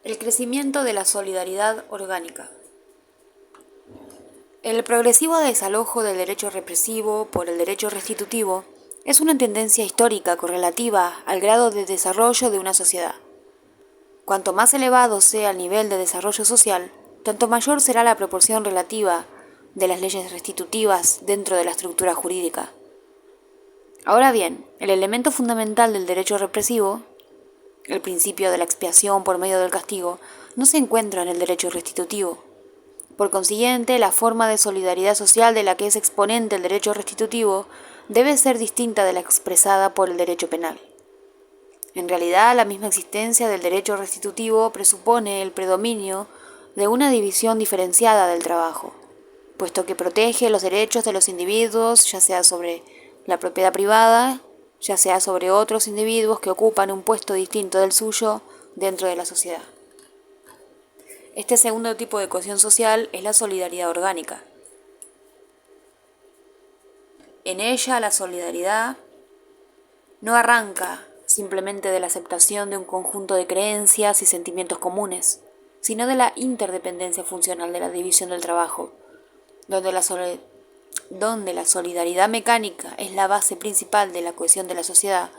El crecimiento de la solidaridad orgánica. El progresivo desalojo del derecho represivo por el derecho restitutivo es una tendencia histórica correlativa al grado de desarrollo de una sociedad. Cuanto más elevado sea el nivel de desarrollo social, tanto mayor será la proporción relativa de las leyes restitutivas dentro de la estructura jurídica. Ahora bien, el elemento fundamental del derecho represivo, el principio de la expiación por medio del castigo, no se encuentra en el derecho restitutivo. Por consiguiente, la forma de solidaridad social de la que es exponente el derecho restitutivo debe ser distinta de la expresada por el derecho penal. En realidad, la misma existencia del derecho restitutivo presupone el predominio de una división diferenciada del trabajo, puesto que protege los derechos de los individuos, ya sea sobre la propiedad privada, ya sea sobre otros individuos que ocupan un puesto distinto del suyo dentro de la sociedad. Este segundo tipo de cohesión social es la solidaridad orgánica. En ella, la solidaridad no arranca simplemente de la aceptación de un conjunto de creencias y sentimientos comunes, sino de la interdependencia funcional de la división del trabajo, donde la solidaridad mecánica es la base principal de la cohesión de la sociedad.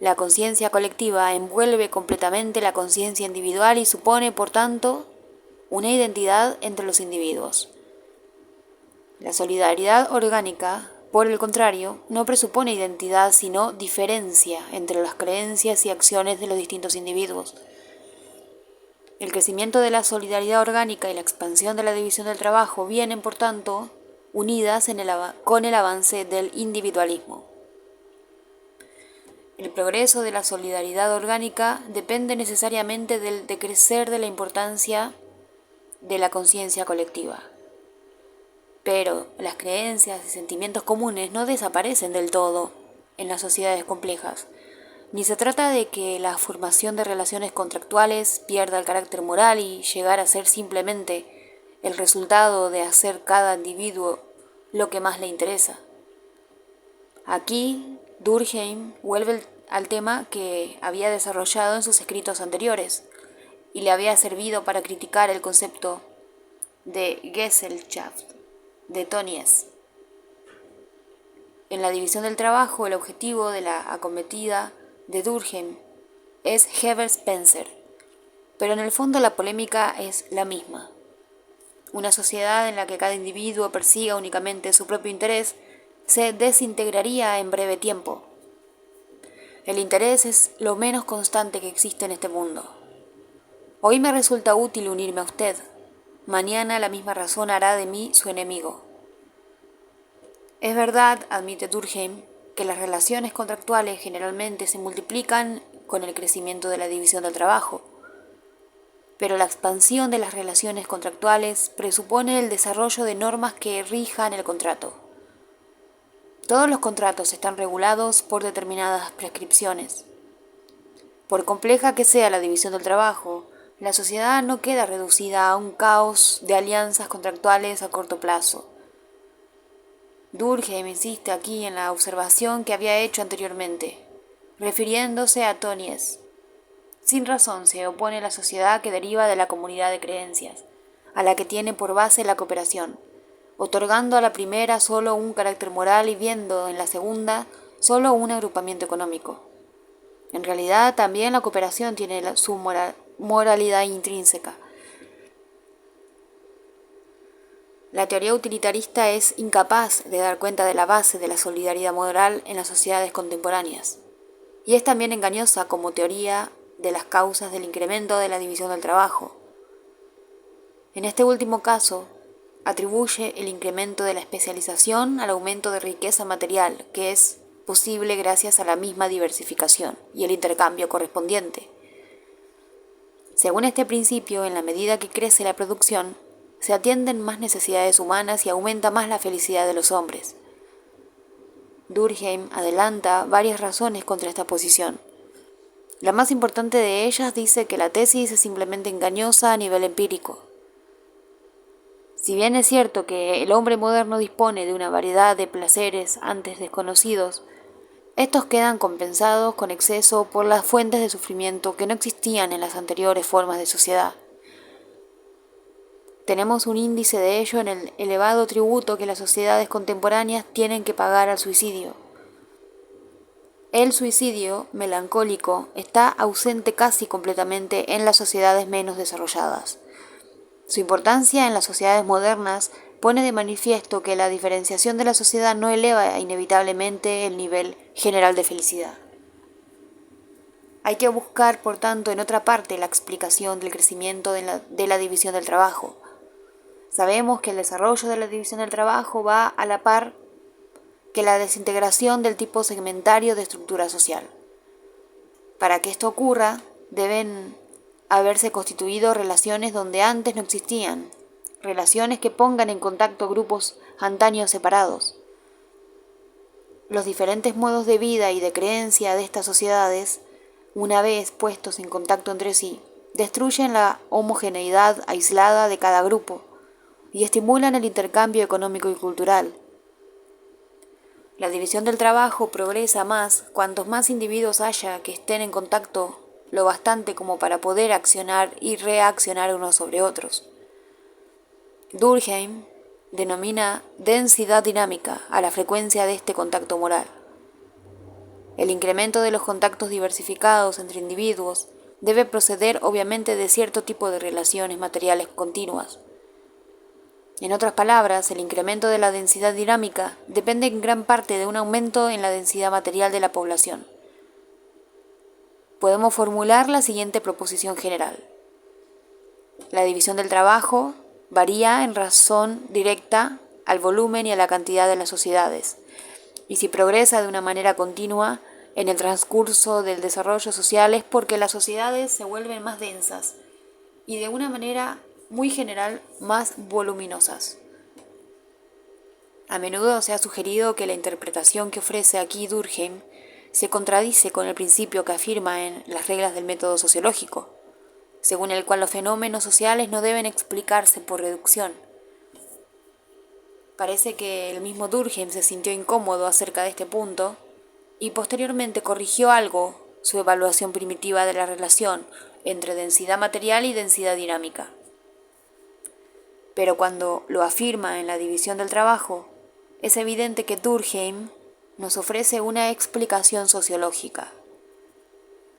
La conciencia colectiva envuelve completamente la conciencia individual y supone, por tanto, una identidad entre los individuos. La solidaridad orgánica, por el contrario, no presupone identidad, sino diferencia entre las creencias y acciones de los distintos individuos. El crecimiento de la solidaridad orgánica y la expansión de la división del trabajo vienen, por tanto, unidas con el avance del individualismo. El progreso de la solidaridad orgánica depende necesariamente del decrecer de la importancia de la conciencia colectiva. Pero las creencias y sentimientos comunes no desaparecen del todo en las sociedades complejas, ni se trata de que la formación de relaciones contractuales pierda el carácter moral y llegar a ser simplemente el resultado de hacer cada individuo lo que más le interesa. Aquí, Durkheim vuelve al tema que había desarrollado en sus escritos anteriores y le había servido para criticar el concepto de Gesellschaft de Tönnies. En la división del trabajo, el objetivo de la acometida de Durkheim es Herbert Spencer, pero en el fondo la polémica es la misma. Una sociedad en la que cada individuo persiga únicamente su propio interés se desintegraría en breve tiempo. El interés es lo menos constante que existe en este mundo. Hoy me resulta útil unirme a usted. Mañana la misma razón hará de mí su enemigo. Es verdad, admite Durkheim, que las relaciones contractuales generalmente se multiplican con el crecimiento de la división del trabajo, pero la expansión de las relaciones contractuales presupone el desarrollo de normas que rijan el contrato. Todos los contratos están regulados por determinadas prescripciones. Por compleja que sea la división del trabajo, la sociedad no queda reducida a un caos de alianzas contractuales a corto plazo. Durkheim insiste aquí en la observación que había hecho anteriormente, refiriéndose a Tönnies. Sin razón se opone la sociedad que deriva de la comunidad de creencias, a la que tiene por base la cooperación, otorgando a la primera solo un carácter moral y viendo en la segunda solo un agrupamiento económico. En realidad, también la cooperación tiene su moralidad intrínseca. La teoría utilitarista es incapaz de dar cuenta de la base de la solidaridad moral en las sociedades contemporáneas, y es también engañosa como teoría de las causas del incremento de la división del trabajo. En este último caso, atribuye el incremento de la especialización al aumento de riqueza material, que es posible gracias a la misma diversificación y el intercambio correspondiente. Según este principio, en la medida que crece la producción, se atienden más necesidades humanas y aumenta más la felicidad de los hombres. Durkheim adelanta varias razones contra esta posición. La más importante de ellas dice que la tesis es simplemente engañosa a nivel empírico. Si bien es cierto que el hombre moderno dispone de una variedad de placeres antes desconocidos, Estos quedan compensados con exceso por las fuentes de sufrimiento que no existían en las anteriores formas de sociedad. Tenemos un índice de ello en el elevado tributo que las sociedades contemporáneas tienen que pagar al suicidio. El suicidio melancólico está ausente casi completamente en las sociedades menos desarrolladas. Su importancia en las sociedades modernas pone de manifiesto que la diferenciación de la sociedad no eleva inevitablemente el nivel general de felicidad. Hay que buscar, por tanto, en otra parte la explicación del crecimiento de la división del trabajo. Sabemos que el desarrollo de la división del trabajo va a la par que la desintegración del tipo segmentario de estructura social. Para que esto ocurra, deben haberse constituido relaciones donde antes no existían, relaciones que pongan en contacto grupos antaños separados. Los diferentes modos de vida y de creencia de estas sociedades, una vez puestos en contacto entre sí, destruyen la homogeneidad aislada de cada grupo y estimulan el intercambio económico y cultural. La división del trabajo progresa más cuantos más individuos haya que estén en contacto lo bastante como para poder accionar y reaccionar unos sobre otros. Durkheim denomina densidad dinámica a la frecuencia de este contacto moral. El incremento de los contactos diversificados entre individuos debe proceder obviamente de cierto tipo de relaciones materiales continuas. En otras palabras, el incremento de la densidad dinámica depende en gran parte de un aumento en la densidad material de la población. Podemos formular la siguiente proposición general. La división del trabajo varía en razón directa al volumen y a la cantidad de las sociedades, y si progresa de una manera continua en el transcurso del desarrollo social es porque las sociedades se vuelven más densas y de una manera muy general más voluminosas. A menudo se ha sugerido que la interpretación que ofrece aquí Durkheim se contradice con el principio que afirma en las reglas del método sociológico, según el cual los fenómenos sociales no deben explicarse por reducción. Parece que el mismo Durkheim se sintió incómodo acerca de este punto y posteriormente corrigió algo su evaluación primitiva de la relación entre densidad material y densidad dinámica. Pero cuando lo afirma en la división del trabajo, es evidente que Durkheim nos ofrece una explicación sociológica.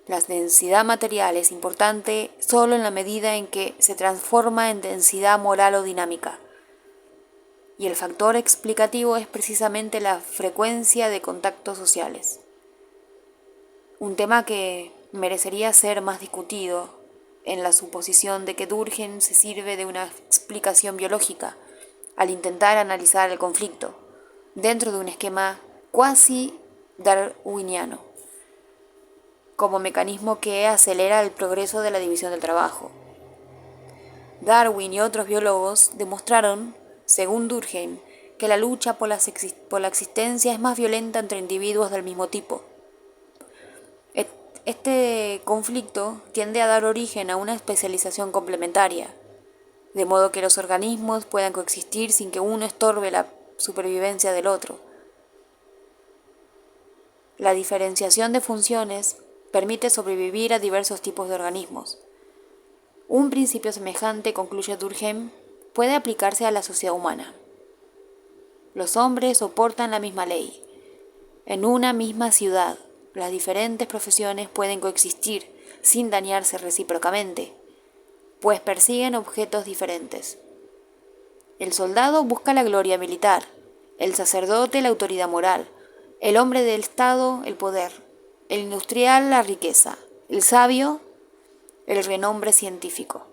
La densidad material es importante solo en la medida en que se transforma en densidad moral o dinámica, y el factor explicativo es precisamente la frecuencia de contactos sociales. Un tema que merecería ser más discutido en la suposición de que Durkheim se sirve de una explicación biológica al intentar analizar el conflicto dentro de un esquema cuasi darwiniano, como mecanismo que acelera el progreso de la división del trabajo. Darwin y otros biólogos demostraron, según Durkheim, que la lucha por la existencia es más violenta entre individuos del mismo tipo. Este conflicto tiende a dar origen a una especialización complementaria, de modo que los organismos puedan coexistir sin que uno estorbe la supervivencia del otro. La diferenciación de funciones permite sobrevivir a diversos tipos de organismos. Un principio semejante, concluye Durkheim, puede aplicarse a la sociedad humana. Los hombres soportan la misma ley. En una misma ciudad, las diferentes profesiones pueden coexistir sin dañarse recíprocamente, pues persiguen objetos diferentes. El soldado busca la gloria militar, el sacerdote la autoridad moral, el hombre del Estado el poder, el industrial la riqueza, el sabio el renombre científico.